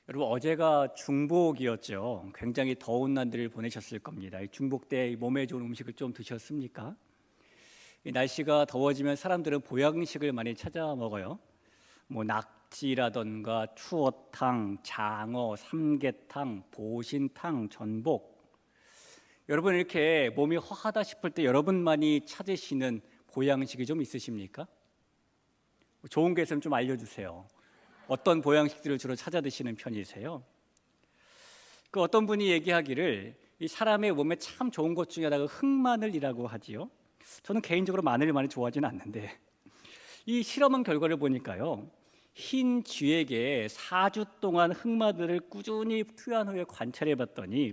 여러분, 어제가 중복이었죠. 굉장히 더운 날들을 보내셨을 겁니다. 이 중복 때 몸에 좋은 음식을 좀 드셨습니까? 이 날씨가 더워지면 사람들은 보양식을 많이 찾아 먹어요. 뭐 낙지라던가 추어탕, 장어, 삼계탕, 보신탕, 전복. 여러분, 이렇게 몸이 허하다 싶을 때 여러분만이 찾으시는 보양식이 좀 있으십니까? 좋은 게 있으면 좀 알려주세요. 어떤 보양식들을 주로 찾아 드시는 편이세요? 그 어떤 분이 얘기하기를 이 사람의 몸에 참 좋은 것 중에 하나가 흑마늘이라고 하지요. 저는 개인적으로 마늘을 많이 좋아하지는 않는데 이 실험한 결과를 보니까요, 흰 쥐에게 4주 동안 흑마늘을 꾸준히 투여한 후에 관찰해 봤더니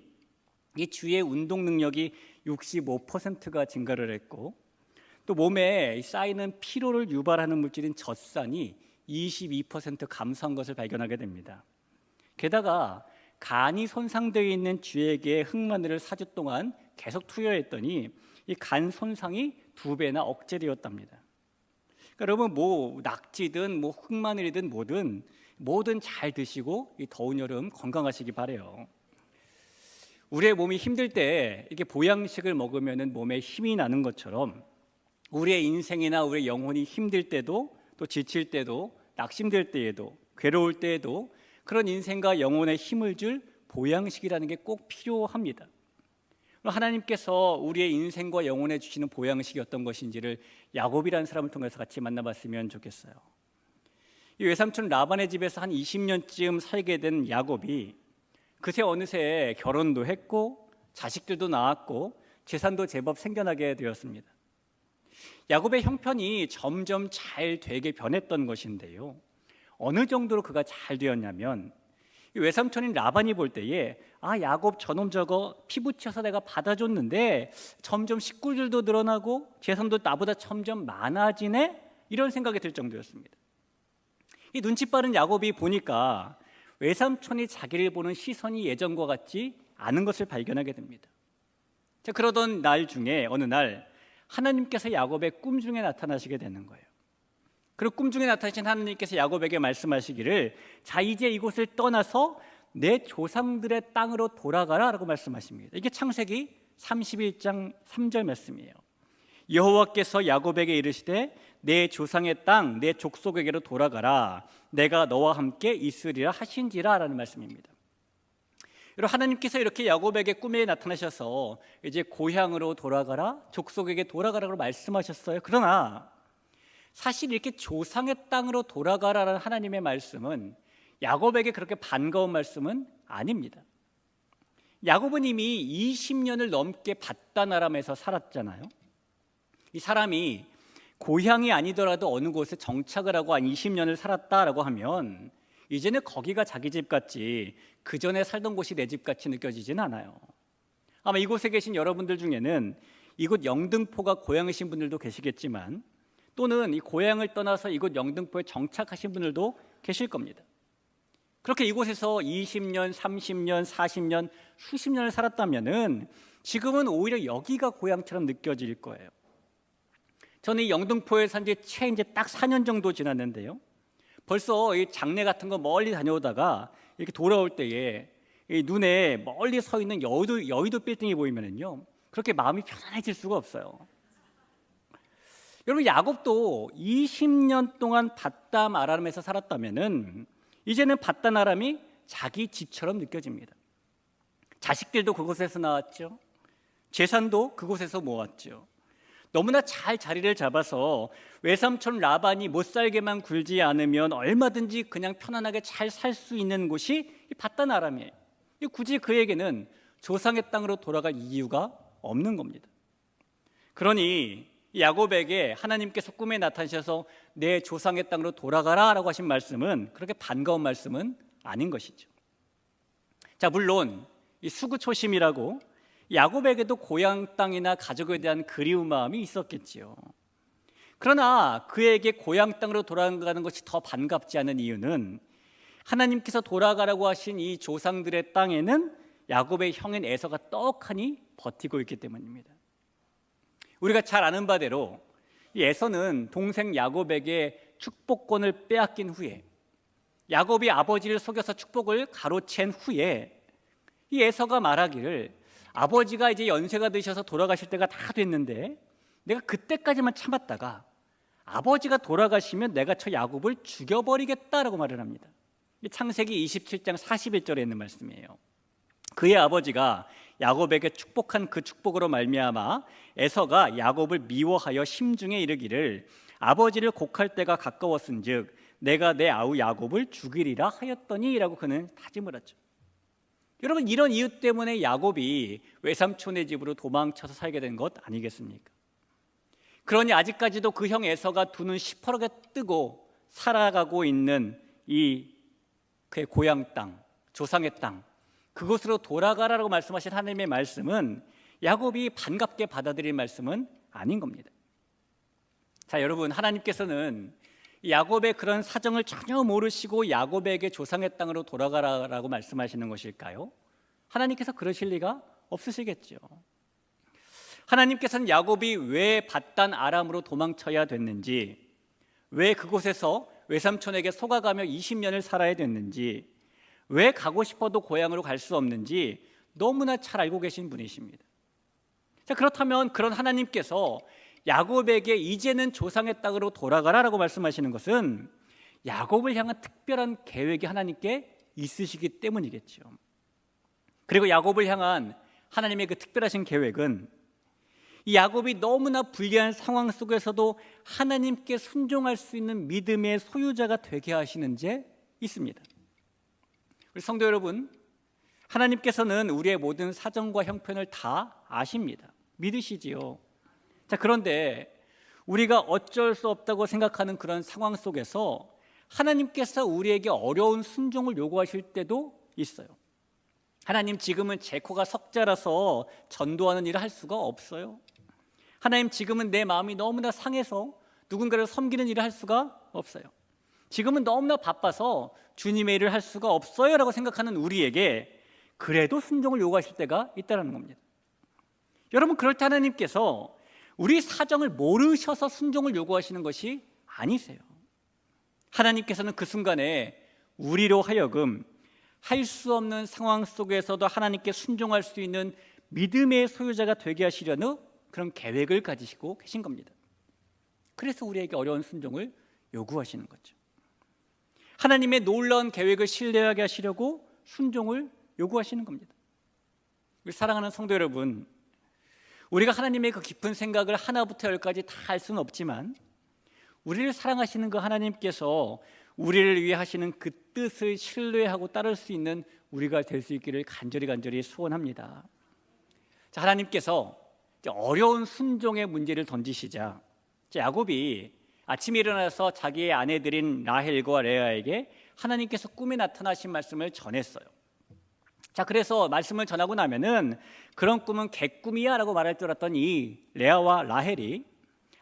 이 쥐의 운동 능력이 65%가 증가를 했고, 또 몸에 쌓이는 피로를 유발하는 물질인 젖산이 22% 감소한 것을 발견하게 됩니다. 게다가 간이 손상되어 있는 쥐에게 흑마늘을 4주 동안 계속 투여했더니 이 간 손상이 2배나 억제되었답니다. 그러니까 여러분, 뭐 낙지든 뭐 흑마늘이든 뭐든 잘 드시고 이 더운 여름 건강하시기 바래요. 우리의 몸이 힘들 때 이렇게 보양식을 먹으면 몸에 힘이 나는 것처럼 우리의 인생이나 우리의 영혼이 힘들 때도, 또 지칠 때도, 낙심될 때에도, 괴로울 때에도 그런 인생과 영혼에 힘을 줄 보양식이라는 게 꼭 필요합니다. 하나님께서 우리의 인생과 영혼에 주시는 보양식이 어떤 것인지를 야곱이라는 사람을 통해서 같이 만나봤으면 좋겠어요. 이 외삼촌 라반의 집에서 한 20년쯤 살게 된 야곱이 그새 어느새 결혼도 했고 자식들도 낳았고 재산도 제법 생겨나게 되었습니다. 야곱의 형편이 점점 잘 되게 변했던 것인데요, 어느 정도로 그가 잘 되었냐면 외삼촌인 라반이 볼 때에 야곱 저놈 저거 피부치어서 내가 받아줬는데 점점 식구들도 늘어나고 재산도 나보다 점점 많아지네, 이런 생각이 들 정도였습니다. 이 눈치 빠른 야곱이 보니까 외삼촌이 자기를 보는 시선이 예전과 같지 않은 것을 발견하게 됩니다. 자, 그러던 날 중에 어느 날 하나님께서 야곱의 꿈 중에 나타나시게 되는 거예요. 그리고 꿈 중에 나타나신 하나님께서 야곱에게 말씀하시기를, 자, 이제 이곳을 떠나서 내 조상들의 땅으로 돌아가라 라고 말씀하십니다. 이게 창세기 31장 3절 말씀이에요. 여호와께서 야곱에게 이르시되 내 조상의 땅, 내 족속에게로 돌아가라, 내가 너와 함께 있으리라 하신지라 라는 말씀입니다. 여러분, 하나님께서 이렇게 야곱에게 꿈에 나타나셔서 이제 고향으로 돌아가라, 족속에게 돌아가라고 말씀하셨어요. 그러나 사실 이렇게 조상의 땅으로 돌아가라는 하나님의 말씀은 야곱에게 그렇게 반가운 말씀은 아닙니다. 야곱은 이미 20년을 넘게 밧단 아람에서 살았잖아요. 이 사람이 고향이 아니더라도 어느 곳에 정착을 하고 한 20년을 살았다라고 하면 이제는 거기가 자기 집 같지, 그 전에 살던 곳이 내 집 같이 느껴지지는 않아요. 아마 이곳에 계신 여러분들 중에는 이곳 영등포가 고향이신 분들도 계시겠지만, 또는 이 고향을 떠나서 이곳 영등포에 정착하신 분들도 계실 겁니다. 그렇게 이곳에서 20년, 30년, 40년, 수십 년을 살았다면은 지금은 오히려 여기가 고향처럼 느껴질 거예요. 저는 이 영등포에 산 지 이제 딱 4년 정도 지났는데요, 벌써 이 장례 같은 거 멀리 다녀오다가 이렇게 돌아올 때에 이 눈에 멀리 서 있는 여의도 빌딩이 보이면은요, 그렇게 마음이 편안해질 수가 없어요. 여러분, 야곱도 20년 동안 밧단 아람에서 살았다면은 이제는 밧단 아람이 자기 집처럼 느껴집니다. 자식들도 그곳에서 나왔죠. 재산도 그곳에서 모았죠. 너무나 잘 자리를 잡아서 외삼촌 라반이 못 살게만 굴지 않으면 얼마든지 그냥 편안하게 잘 살 수 있는 곳이 이 밧단 아람이에요. 굳이 그에게는 조상의 땅으로 돌아갈 이유가 없는 겁니다. 그러니 야곱에게 하나님께서 꿈에 나타나셔서 내 조상의 땅으로 돌아가라 라고 하신 말씀은 그렇게 반가운 말씀은 아닌 것이죠. 자, 물론 이 수구초심이라고 야곱에게도 고향 땅이나 가족에 대한 그리운 마음이 있었겠지요. 그러나 그에게 고향 땅으로 돌아가는 것이 더 반갑지 않은 이유는 하나님께서 돌아가라고 하신 이 조상들의 땅에는 야곱의 형인 에서가 떡하니 버티고 있기 때문입니다. 우리가 잘 아는 바대로 이 에서는 동생 야곱에게 축복권을 빼앗긴 후에 야곱이 아버지를 속여서 축복을 가로챈 후에 이 에서가 말하기를 아버지가 이제 연세가 드셔서 돌아가실 때가 다 됐는데 내가 그때까지만 참았다가 아버지가 돌아가시면 내가 저 야곱을 죽여버리겠다라고 말을 합니다. 창세기 27장 41절에 있는 말씀이에요. 그의 아버지가 야곱에게 축복한 그 축복으로 말미암아 에서가 야곱을 미워하여 심중에 이르기를 아버지를 곡할 때가 가까웠은즉 내가 내 아우 야곱을 죽이리라 하였더니라고 그는 다짐을 하죠. 여러분, 이런 이유 때문에 야곱이 외삼촌의 집으로 도망쳐서 살게 된 것 아니겠습니까? 그러니 아직까지도 그 형 에서가 두 눈 시퍼렇게 뜨고 살아가고 있는 이 그의 고향 땅, 조상의 땅, 그곳으로 돌아가라고 말씀하신 하나님의 말씀은 야곱이 반갑게 받아들일 말씀은 아닌 겁니다. 자, 여러분, 하나님께서는 야곱의 그런 사정을 전혀 모르시고 야곱에게 조상의 땅으로 돌아가라고 말씀하시는 것일까요? 하나님께서 그러실 리가 없으시겠죠. 하나님께서는 야곱이 왜 밧단 아람으로 도망쳐야 됐는지, 왜 그곳에서 외삼촌에게 속아가며 20년을 살아야 됐는지, 왜 가고 싶어도 고향으로 갈 수 없는지 너무나 잘 알고 계신 분이십니다. 자, 그렇다면 그런 하나님께서 야곱에게 이제는 조상의 땅으로 돌아가라라고 말씀하시는 것은 야곱을 향한 특별한 계획이 하나님께 있으시기 때문이겠죠. 그리고 야곱을 향한 하나님의 그 특별하신 계획은 이 야곱이 너무나 불리한 상황 속에서도 하나님께 순종할 수 있는 믿음의 소유자가 되게 하시는 데 있습니다. 우리 성도 여러분, 하나님께서는 우리의 모든 사정과 형편을 다 아십니다. 믿으시지요. 자, 그런데 우리가 어쩔 수 없다고 생각하는 그런 상황 속에서 하나님께서 우리에게 어려운 순종을 요구하실 때도 있어요. 하나님, 지금은 제 코가 석자라서 전도하는 일을 할 수가 없어요. 하나님, 지금은 내 마음이 너무나 상해서 누군가를 섬기는 일을 할 수가 없어요. 지금은 너무나 바빠서 주님의 일을 할 수가 없어요 라고 생각하는 우리에게 그래도 순종을 요구하실 때가 있다는 겁니다. 여러분, 그럴 때 하나님께서 우리 사정을 모르셔서 순종을 요구하시는 것이 아니세요. 하나님께서는 그 순간에 우리로 하여금 할 수 없는 상황 속에서도 하나님께 순종할 수 있는 믿음의 소유자가 되게 하시려는 그런 계획을 가지시고 계신 겁니다. 그래서 우리에게 어려운 순종을 요구하시는 거죠. 하나님의 놀라운 계획을 신뢰하게 하시려고 순종을 요구하시는 겁니다. 우리 사랑하는 성도 여러분, 우리가 하나님의 그 깊은 생각을 하나부터 열까지 다 알 수는 없지만 우리를 사랑하시는 그 하나님께서 우리를 위해 하시는 그 뜻을 신뢰하고 따를 수 있는 우리가 될 수 있기를 간절히 소원합니다. 자, 하나님께서 어려운 순종의 문제를 던지시자 야곱이 아침에 일어나서 자기의 아내들인 라헬과 레아에게 하나님께서 꿈에 나타나신 말씀을 전했어요. 자, 그래서 말씀을 전하고 나면은 그런 꿈은 개꿈이야 라고 말할 줄 알았더니 레아와 라헬이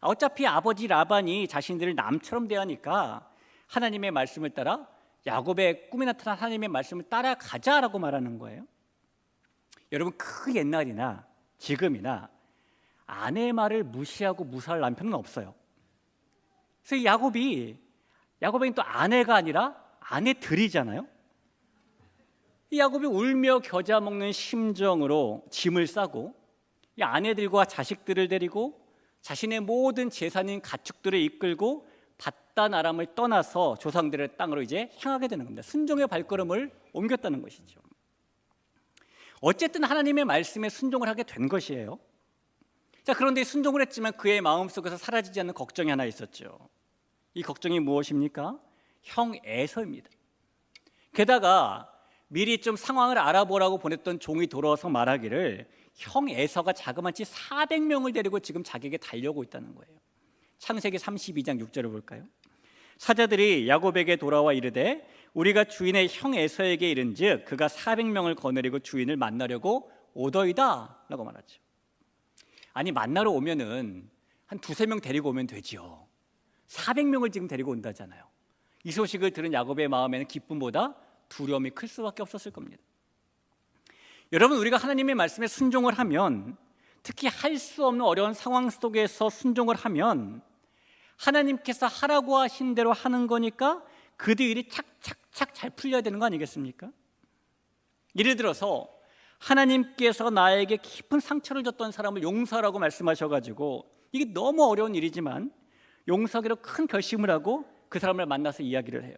어차피 아버지 라반이 자신들을 남처럼 대하니까 하나님의 말씀을 따라 야곱의 꿈에 나타난 하나님의 말씀을 따라가자라고 말하는 거예요. 여러분, 그 옛날이나 지금이나 아내의 말을 무시하고 무사할 남편은 없어요. 그래서 야곱에겐 또 아내가 아니라 아내들이잖아요. 이 야곱이 울며 겨자 먹는 심정으로 짐을 싸고 이 아내들과 자식들을 데리고 자신의 모든 재산인 가축들을 이끌고 밧단 아람을 떠나서 조상들의 땅으로 이제 향하게 되는 겁니다. 순종의 발걸음을 옮겼다는 것이죠. 어쨌든 하나님의 말씀에 순종을 하게 된 것이에요. 자, 그런데 순종을 했지만 그의 마음속에서 사라지지 않는 걱정이 하나 있었죠. 이 걱정이 무엇입니까? 형 에서입니다. 게다가 미리 좀 상황을 알아보라고 보냈던 종이 돌아와서 말하기를 형 에서가 자그마치 400명을 데리고 지금 자기에게 달려오고 있다는 거예요. 창세기 32장 6절을 볼까요? 사자들이 야곱에게 돌아와 이르되 우리가 주인의 형 에서에게 이른즉 그가 400명을 거느리고 주인을 만나려고 오더이다 라고 말하죠. 아니, 만나러 오면은 한 두세 명 데리고 오면 되지요. 400명을 지금 데리고 온다잖아요. 이 소식을 들은 야곱의 마음에는 기쁨보다 두려움이 클 수밖에 없었을 겁니다. 여러분, 우리가 하나님의 말씀에 순종을 하면, 특히 할 수 없는 어려운 상황 속에서 순종을 하면 하나님께서 하라고 하신 대로 하는 거니까 그들이 착착착 잘 풀려야 되는 거 아니겠습니까? 예를 들어서 하나님께서 나에게 깊은 상처를 줬던 사람을 용서하라고 말씀하셔가지고 이게 너무 어려운 일이지만 용서하기로 큰 결심을 하고 그 사람을 만나서 이야기를 해요.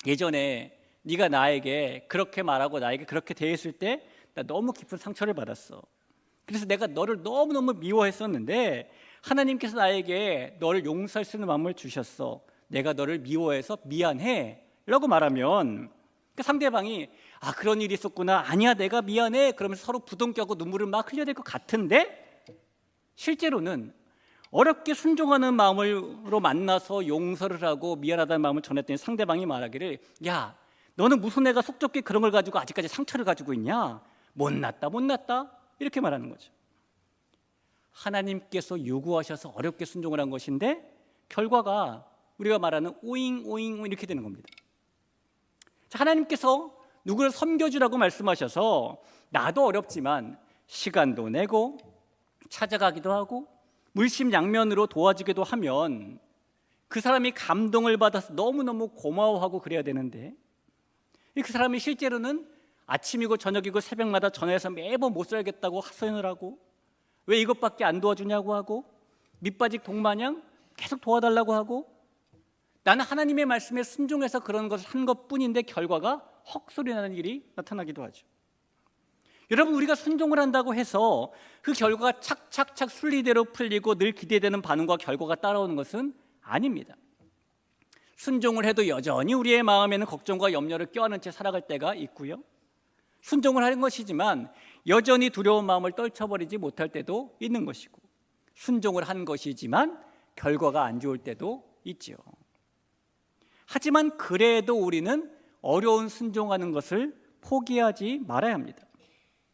예전에 네가 나에게 그렇게 말하고 나에게 그렇게 대했을 때 나 너무 깊은 상처를 받았어. 그래서 내가 너를 너무너무 미워했었는데 하나님께서 나에게 너를 용서할 수 있는 마음을 주셨어. 내가 너를 미워해서 미안해 라고 말하면 그 상대방이 아 그런 일이 있었구나, 아니야 내가 미안해, 그러면서 서로 부둥켜고 눈물을 막 흘려야 될 것 같은데 실제로는 어렵게 순종하는 마음으로 만나서 용서를 하고 미안하다는 마음을 전했더니 상대방이 말하기를 야 너는 무슨 애가 속 좁게 그런 걸 가지고 아직까지 상처를 가지고 있냐, 못났다 이렇게 말하는 거죠. 하나님께서 요구하셔서 어렵게 순종을 한 것인데 결과가 우리가 말하는 오잉 이렇게 되는 겁니다. 자, 하나님께서 누구를 섬겨주라고 말씀하셔서 나도 어렵지만 시간도 내고 찾아가기도 하고 물심양면으로 도와주기도 하면 그 사람이 감동을 받아서 너무너무 고마워하고 그래야 되는데 그 사람이 실제로는 아침이고 저녁이고 새벽마다 전화해서 매번 못 살겠다고 하소연을 하고 왜 이것밖에 안 도와주냐고 하고 밑빠직 독마냥 계속 도와달라고 하고 나는 하나님의 말씀에 순종해서 그런 것을 한 것뿐인데 결과가 헛소리 나는 일이 나타나기도 하죠. 여러분, 우리가 순종을 한다고 해서 그 결과가 착착착 순리대로 풀리고 늘 기대되는 반응과 결과가 따라오는 것은 아닙니다. 순종을 해도 여전히 우리의 마음에는 걱정과 염려를 껴안은 채 살아갈 때가 있고요, 순종을 하는 것이지만 여전히 두려운 마음을 떨쳐버리지 못할 때도 있는 것이고, 순종을 한 것이지만 결과가 안 좋을 때도 있죠. 하지만 그래도 우리는 어려운 순종하는 것을 포기하지 말아야 합니다.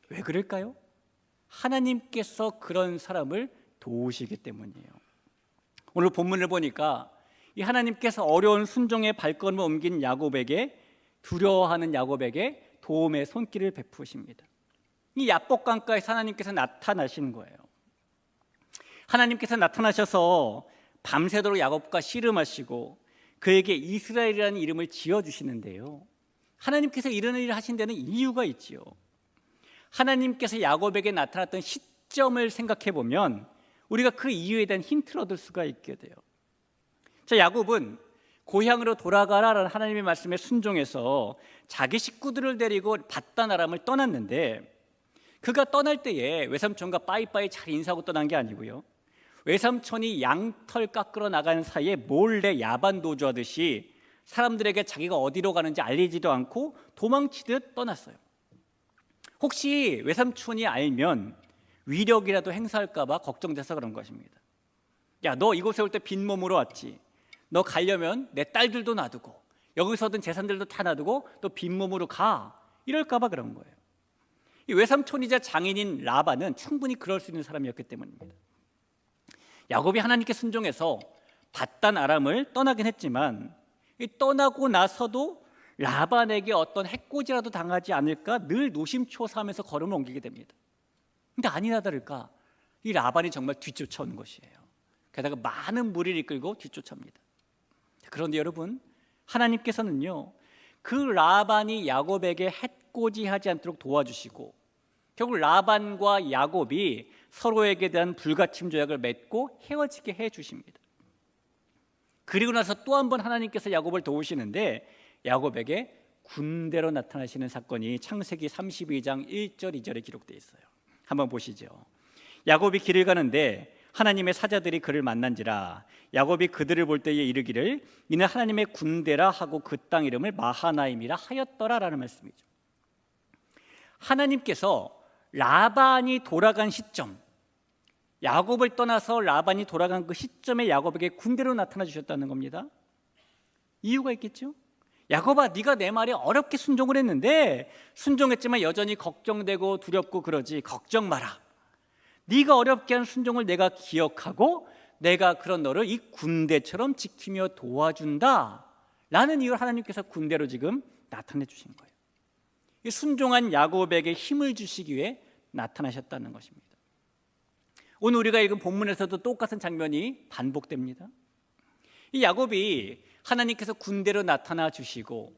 왜 그럴까요? 하나님께서 그런 사람을 도우시기 때문이에요. 오늘 본문을 보니까 이 하나님께서 어려운 순종의 발걸음을 옮긴 야곱에게, 두려워하는 야곱에게 도움의 손길을 베푸십니다. 이 야복강가에서 하나님께서 나타나시는 거예요. 하나님께서 나타나셔서 밤새도록 야곱과 씨름하시고 그에게 이스라엘이라는 이름을 지어주시는데요, 하나님께서 이런 일을 하신 데는 이유가 있지요. 하나님께서 야곱에게 나타났던 시점을 생각해 보면 우리가 그 이유에 대한 힌트를 얻을 수가 있게 돼요. 자, 야곱은 고향으로 돌아가라라는 하나님의 말씀에 순종해서 자기 식구들을 데리고 밧단 아람을 떠났는데, 그가 떠날 때에 외삼촌과 빠이빠이 잘 인사하고 떠난 게 아니고요, 외삼촌이 양털 깎으러 나가는 사이에 몰래 야반 도주하듯이 사람들에게 자기가 어디로 가는지 알리지도 않고 도망치듯 떠났어요. 혹시 외삼촌이 알면 위력이라도 행사할까 봐 걱정돼서 그런 것입니다. 야, 너 이곳에 올 때 빈몸으로 왔지, 너 가려면 내 딸들도 놔두고 여기서 얻은 재산들도 다 놔두고 또 빈몸으로 가, 이럴까 봐 그런 거예요. 이 외삼촌이자 장인인 라반은 충분히 그럴 수 있는 사람이었기 때문입니다. 야곱이 하나님께 순종해서 밧단 아람을 떠나긴 했지만 이 떠나고 나서도 라반에게 어떤 해코지라도 당하지 않을까 늘 노심초사하면서 걸음을 옮기게 됩니다. 근데 아니나 다를까 이 라반이 정말 뒤쫓아오는 것이에요. 게다가 많은 무리를 이끌고 뒤쫓아옵니다. 그런데 여러분, 하나님께서는요, 그 라반이 야곱에게 해코지하지 않도록 도와주시고 결국 라반과 야곱이 서로에게 대한 불가침 조약을 맺고 헤어지게 해주십니다. 그리고 나서 또 한 번 하나님께서 야곱을 도우시는데 야곱에게 군대로 나타나시는 사건이 창세기 32장 1절 2절에 기록되어 있어요. 한번 보시죠. 야곱이 길을 가는데 하나님의 사자들이 그를 만난지라 야곱이 그들을 볼 때에 이르기를 이는 하나님의 군대라 하고 그 땅 이름을 마하나임이라 하였더라라는 말씀이죠. 하나님께서 라반이 돌아간 시점, 야곱을 떠나서 라반이 돌아간 그 시점에 야곱에게 군대로 나타나 주셨다는 겁니다. 이유가 있겠죠? 야곱아, 네가 내 말에 어렵게 순종을 했는데 순종했지만 여전히 걱정되고 두렵고 그러지, 걱정 마라. 네가 어렵게 한 순종을 내가 기억하고 내가 그런 너를 이 군대처럼 지키며 도와준다 라는 이유로 하나님께서 군대로 지금 나타내 주신 거예요. 이 순종한 야곱에게 힘을 주시기 위해 나타나셨다는 것입니다. 오늘 우리가 읽은 본문에서도 똑같은 장면이 반복됩니다. 이 야곱이 하나님께서 군대로 나타나 주시고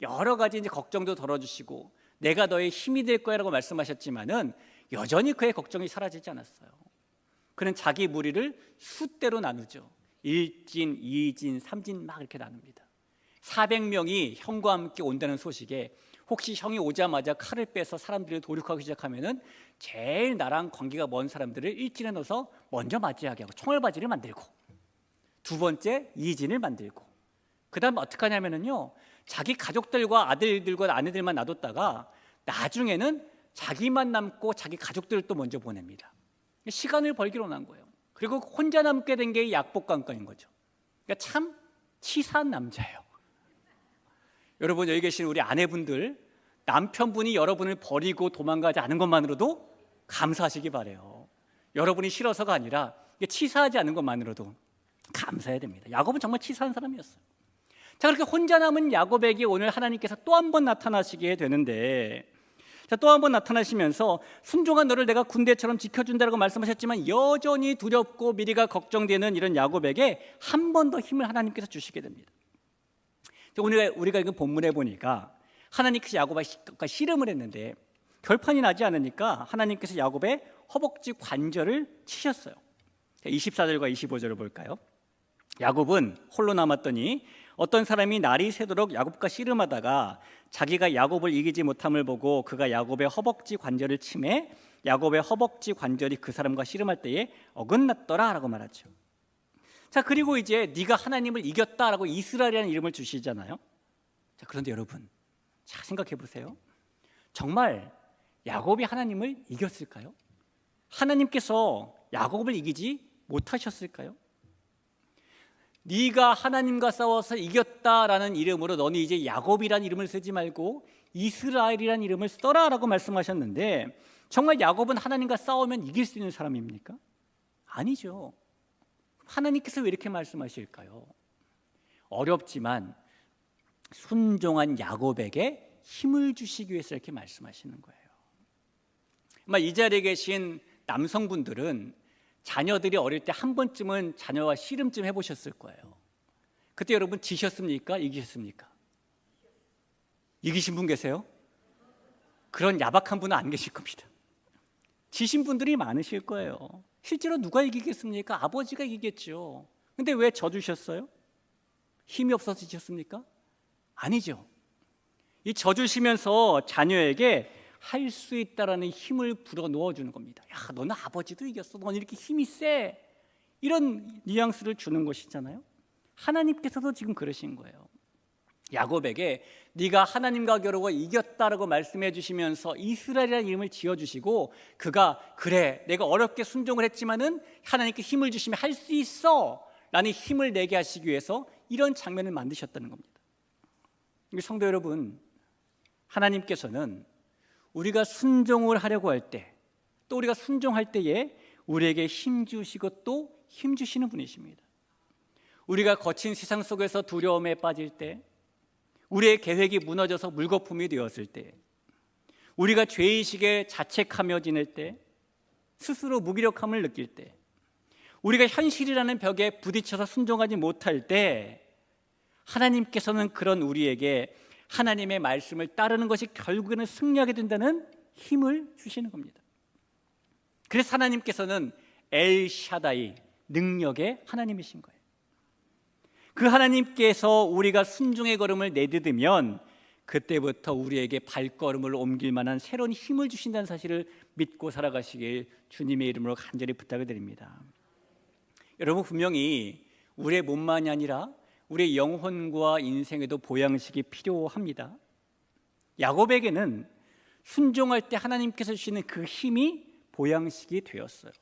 여러 가지 이제 걱정도 덜어주시고 내가 너의 힘이 될 거야라고 말씀하셨지만은 여전히 그의 걱정이 사라지지 않았어요. 그는 자기 무리를 숫대로 나누죠. 1진, 2진, 3진 막 이렇게 나눕니다. 400명이 형과 함께 온다는 소식에 혹시 형이 오자마자 칼을 빼서 사람들을 도륙하기 시작하면은 제일 나랑 관계가 먼 사람들을 1진에 넣어서 먼저 맞이하게 하고 총알바지를 만들고, 두 번째 2진을 만들고, 그 다음 어떻게 하냐면요, 자기 가족들과 아들들과 아내들만 놔뒀다가 나중에는 자기만 남고 자기 가족들을 또 먼저 보냅니다. 시간을 벌기로 난 거예요. 그리고 혼자 남게 된 게 약복강가인 거죠. 그러니까 참 치사한 남자예요. 여러분, 여기 계신 우리 아내분들, 남편분이 여러분을 버리고 도망가지 않은 것만으로도 감사하시기 바라요. 여러분이 싫어서가 아니라 치사하지 않은 것만으로도 감사해야 됩니다. 야곱은 정말 치사한 사람이었어요. 자, 그렇게 혼자 남은 야곱에게 오늘 하나님께서 또 한 번 나타나시게 되는데, 자, 또 한 번 나타나시면서 순종한 너를 내가 군대처럼 지켜준다라고 말씀하셨지만 여전히 두렵고 미래가 걱정되는 이런 야곱에게 한 번 더 힘을 하나님께서 주시게 됩니다. 오늘 우리가 이거 본문에 보니까 하나님께서 야곱과 씨름을 했는데 결판이 나지 않으니까 하나님께서 야곱의 허벅지 관절을 치셨어요. 24절과 25절을 볼까요? 야곱은 홀로 남았더니 어떤 사람이 날이 새도록 야곱과 씨름하다가 자기가 야곱을 이기지 못함을 보고 그가 야곱의 허벅지 관절을 치매 야곱의 허벅지 관절이 그 사람과 씨름할 때에 어긋났더라 라고 말하죠. 자, 그리고 이제 네가 하나님을 이겼다라고 이스라엘이라는 이름을 주시잖아요. 자, 그런데 여러분, 자, 생각해 보세요. 정말 야곱이 하나님을 이겼을까요? 하나님께서 야곱을 이기지 못하셨을까요? 네가 하나님과 싸워서 이겼다라는 이름으로 너는 이제 야곱이라는 이름을 쓰지 말고 이스라엘이라는 이름을 써라라고 말씀하셨는데, 정말 야곱은 하나님과 싸우면 이길 수 있는 사람입니까? 아니죠. 하나님께서 왜 이렇게 말씀하실까요? 어렵지만 순종한 야곱에게 힘을 주시기 위해서 이렇게 말씀하시는 거예요. 아마 이 자리에 계신 남성분들은 자녀들이 어릴 때 한 번쯤은 자녀와 씨름쯤 해보셨을 거예요. 그때 여러분 지셨습니까? 이기셨습니까? 이기신 분 계세요? 그런 야박한 분은 안 계실 겁니다. 지신 분들이 많으실 거예요. 실제로 누가 이기겠습니까? 아버지가 이기겠죠. 근데 왜 져주셨어요? 힘이 없어서 지셨습니까? 아니죠. 이 져주시면서 자녀에게 할 수 있다라는 힘을 불어 넣어주는 겁니다. 야, 너는 아버지도 이겼어. 너는 이렇게 힘이 세. 이런 뉘앙스를 주는 것이잖아요. 하나님께서도 지금 그러신 거예요. 야곱에게 네가 하나님과 겨루고 이겼다라고 말씀해 주시면서 이스라엘이라는 이름을 지어주시고, 그가 그래 내가 어렵게 순종을 했지만은 하나님께 힘을 주시면 할 수 있어 라는 힘을 내게 하시기 위해서 이런 장면을 만드셨다는 겁니다. 성도 여러분, 하나님께서는 우리가 순종을 하려고 할 때, 또 우리가 순종할 때에 우리에게 힘 주시고 또 힘 주시는 분이십니다. 우리가 거친 세상 속에서 두려움에 빠질 때, 우리의 계획이 무너져서 물거품이 되었을 때, 우리가 죄의식에 자책하며 지낼 때, 스스로 무기력함을 느낄 때, 우리가 현실이라는 벽에 부딪혀서 순종하지 못할 때, 하나님께서는 그런 우리에게 하나님의 말씀을 따르는 것이 결국에는 승리하게 된다는 힘을 주시는 겁니다. 그래서 하나님께서는 엘샤다이, 능력의 하나님이신 거예요. 그 하나님께서 우리가 순종의 걸음을 내딛으면 그때부터 우리에게 발걸음을 옮길 만한 새로운 힘을 주신다는 사실을 믿고 살아가시길 주님의 이름으로 간절히 부탁을 드립니다. 여러분, 분명히 우리의 몸만이 아니라 우리의 영혼과 인생에도 보양식이 필요합니다. 야곱에게는 순종할 때 하나님께서 주시는 그 힘이 보양식이 되었어요.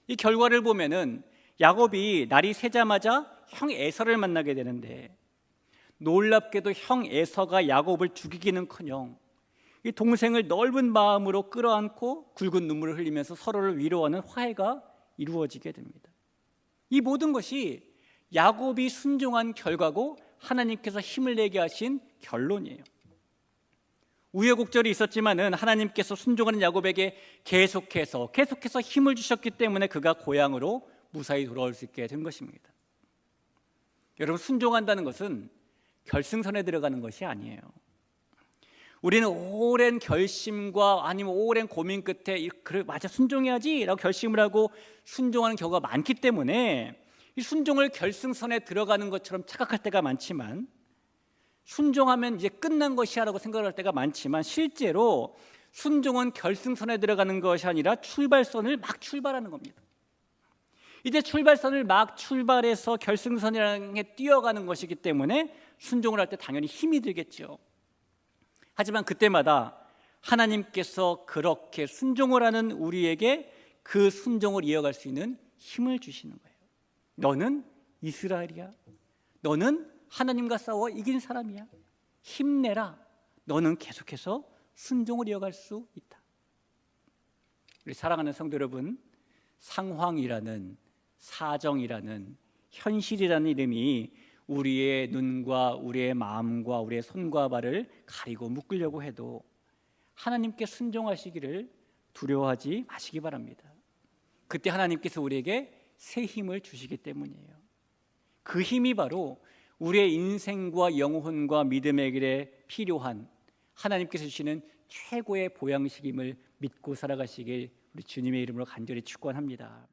이 결과를 보면은 야곱이 날이 새자마자 형 에서를 만나게 되는데, 놀랍게도 형 에서가 야곱을 죽이기는커녕 이 동생을 넓은 마음으로 끌어안고 굵은 눈물을 흘리면서 서로를 위로하는 화해가 이루어지게 됩니다. 이 모든 것이 야곱이 순종한 결과고 하나님께서 힘을 내게 하신 결론이에요. 우여곡절이 있었지만은 하나님께서 순종하는 야곱에게 계속해서 힘을 주셨기 때문에 그가 고향으로 무사히 돌아올 수 있게 된 것입니다. 여러분, 순종한다는 것은 결승선에 들어가는 것이 아니에요. 우리는 오랜 결심과 아니면 오랜 고민 끝에 그래 맞아 순종해야지 라고 결심을 하고 순종하는 경우가 많기 때문에 이 순종을 결승선에 들어가는 것처럼 착각할 때가 많지만, 순종하면 이제 끝난 것이야 라고 생각할 때가 많지만, 실제로 순종은 결승선에 들어가는 것이 아니라 출발선을 막 출발하는 겁니다. 이제 출발선을 막 출발해서 결승선을 향해 뛰어가는 것이기 때문에 순종을 할 때 당연히 힘이 들겠죠. 하지만 그때마다 하나님께서 그렇게 순종을 하는 우리에게 그 순종을 이어갈 수 있는 힘을 주시는 거예요. 너는 이스라엘이야. 너는 하나님과 싸워 이긴 사람이야. 힘내라. 너는 계속해서 순종을 이어갈 수 있다. 우리 사랑하는 성도 여러분, 상황이라는, 사정이라는, 현실이라는 이름이 우리의 눈과 우리의 마음과 우리의 손과 발을 가리고 묶으려고 해도 하나님께 순종하시기를 두려워하지 마시기 바랍니다. 그때 하나님께서 우리에게 새 힘을 주시기 때문이에요. 그 힘이 바로 우리의 인생과 영혼과 믿음의 길에 필요한 하나님께서 주시는 최고의 보양식임을 믿고 살아가시길 우리 주님의 이름으로 간절히 축원합니다.